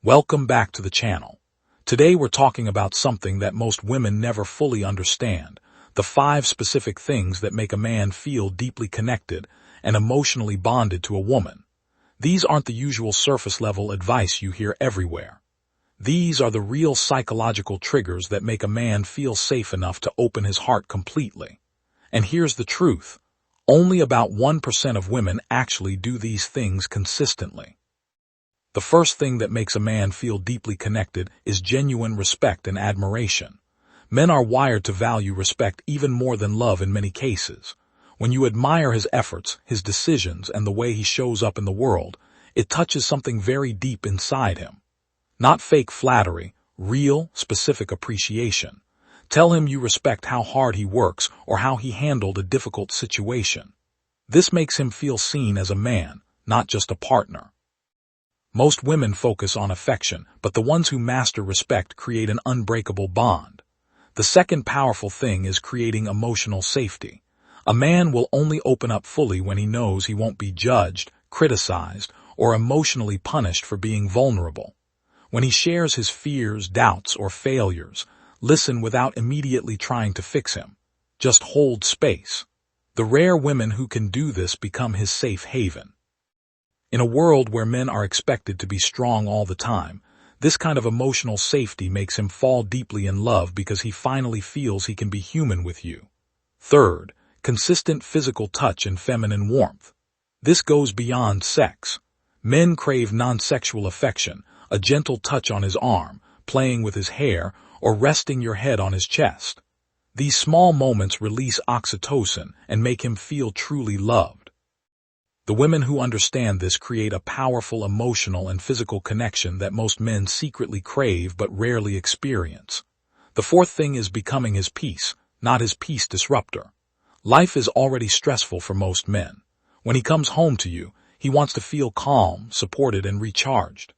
Welcome back to the channel. Today we're talking about something that most women never fully understand, the 5 specific things that make a man feel deeply connected and emotionally bonded to a woman. These aren't the usual surface-level advice you hear everywhere. These are the real psychological triggers that make a man feel safe enough to open his heart completely. And here's the truth. Only about 1% of women actually do these things consistently. The first thing that makes a man feel deeply connected is genuine respect and admiration. Men are wired to value respect even more than love in many cases. When you admire his efforts, his decisions, and the way he shows up in the world, it touches something very deep inside him. Not fake flattery, real, specific appreciation. Tell him you respect how hard he works or how he handled a difficult situation. This makes him feel seen as a man, not just a partner. Most women focus on affection, but the ones who master respect create an unbreakable bond. The second powerful thing is creating emotional safety. A man will only open up fully when he knows he won't be judged, criticized, or emotionally punished for being vulnerable. When he shares his fears, doubts, or failures, listen without immediately trying to fix him. Just hold space. The rare women who can do this become his safe haven. In a world where men are expected to be strong all the time, this kind of emotional safety makes him fall deeply in love because he finally feels he can be human with you. Third, consistent physical touch and feminine warmth. This goes beyond sex. Men crave non-sexual affection, a gentle touch on his arm, playing with his hair, or resting your head on his chest. These small moments release oxytocin and make him feel truly loved. The women who understand this create a powerful emotional and physical connection that most men secretly crave but rarely experience. The fourth thing is becoming his peace, not his peace disruptor. Life is already stressful for most men. When he comes home to you, he wants to feel calm, supported, and recharged.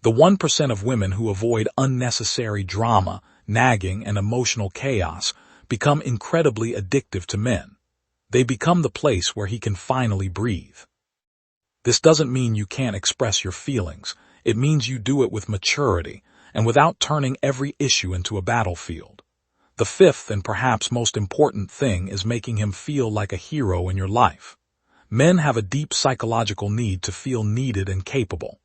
The 1% of women who avoid unnecessary drama, nagging, and emotional chaos become incredibly addictive to men. They become the place where he can finally breathe. This doesn't mean you can't express your feelings. It means you do it with maturity and without turning every issue into a battlefield. The fifth and perhaps most important thing is making him feel like a hero in your life. Men have a deep psychological need to feel needed and capable.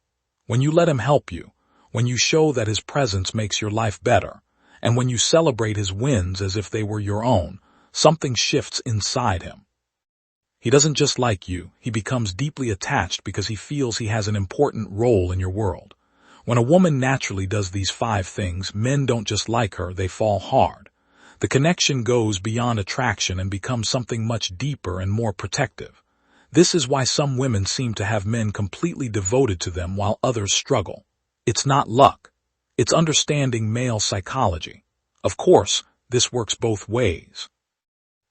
When you let him help you, when you show that his presence makes your life better, and when you celebrate his wins as if they were your own, something shifts inside him. He doesn't just like you, he becomes deeply attached because he feels he has an important role in your world. When a woman naturally does these 5 things, men don't just like her, they fall hard. The connection goes beyond attraction and becomes something much deeper and more protective. This is why some women seem to have men completely devoted to them while others struggle. It's not luck. It's understanding male psychology. Of course, this works both ways.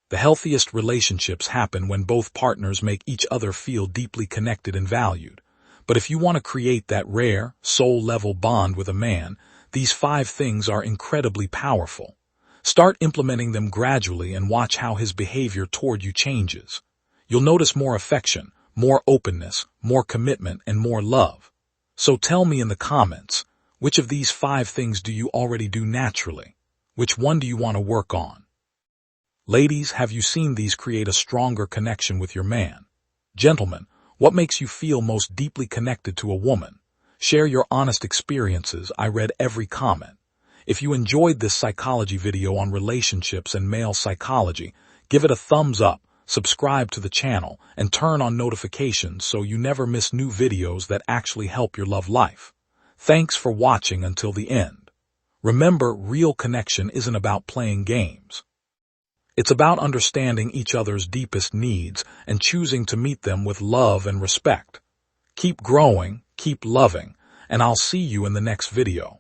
The healthiest relationships happen when both partners make each other feel deeply connected and valued. But if you want to create that rare, soul-level bond with a man, these 5 things are incredibly powerful. Start implementing them gradually and watch how his behavior toward you changes. You'll notice more affection, more openness, more commitment, and more love. So tell me in the comments, which of these 5 things do you already do naturally? Which one do you want to work on? Ladies, have you seen these create a stronger connection with your man? Gentlemen, what makes you feel most deeply connected to a woman? Share your honest experiences. I read every comment. If you enjoyed this psychology video on relationships and male psychology, give it a thumbs up, subscribe to the channel, and turn on notifications so you never miss new videos that actually help your love life. Thanks for watching until the end. Remember, real connection isn't about playing games. It's about understanding each other's deepest needs and choosing to meet them with love and respect. Keep growing, keep loving, and I'll see you in the next video.